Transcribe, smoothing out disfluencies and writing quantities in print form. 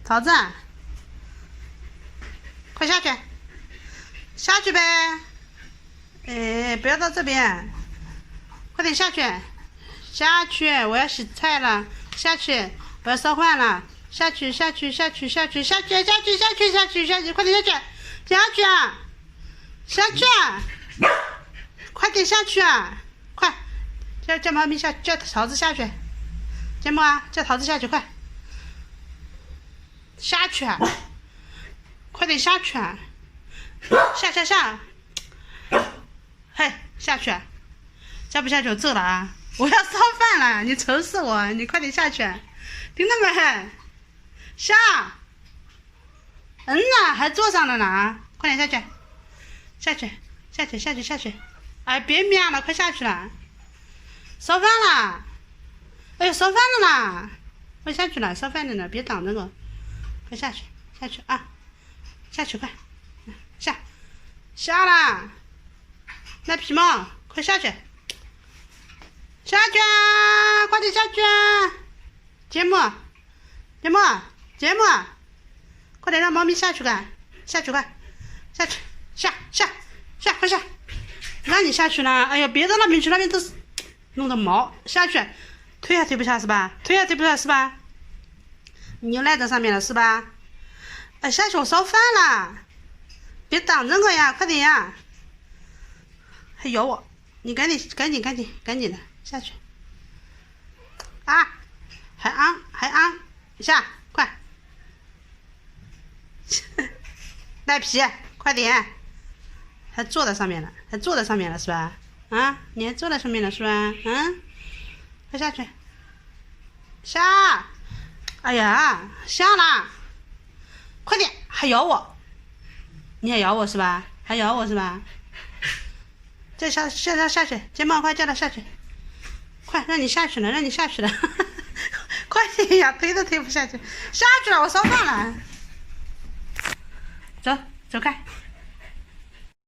桃子，快下去，下去呗！哎，不要到这边，快点下去，下去！我要洗菜了，下去！我要烧饭了，下去，下去，下去，下去，下去，下去，下去，下去，下去，快点下去，下去啊！下去啊！快点下去啊！快，叫猫咪下，叫桃子下去，节目啊，叫桃子下去，快下去啊！快点下去啊！下！嘿，下去！下不下去我揍了啊！我要烧饭了，你愁死我！你快点下去，听到没？下！呐，还坐上了呢，快点下去！下去！哎，别喵了，快下去了！烧饭了！哎呦，烧饭了啦！快下去了，烧饭了呢，别挡着我！快下去啊！下去快！下啦！那皮毛，快下去！下去啊！快点下去啊！节目，快点让猫咪下去快！下去，快下！让你下去了！哎呀，别到那边去，那边都是弄的毛，下去！推也推不下是吧？你又赖在上面了是吧？哎，下去我烧饭了，别挡着我呀，快点呀！还咬我，你赶紧的下去！啊，还昂，下快！赖皮，快点！还坐在上面了是吧？啊，你还坐在上面了是吧？快下去！下！哎呀，下啦！快点，还咬我！你还咬我是吧？再下去，睫毛快叫他下去！快，让你下去了！快点呀，推都推不下去，下去了，我烧饭了！走开！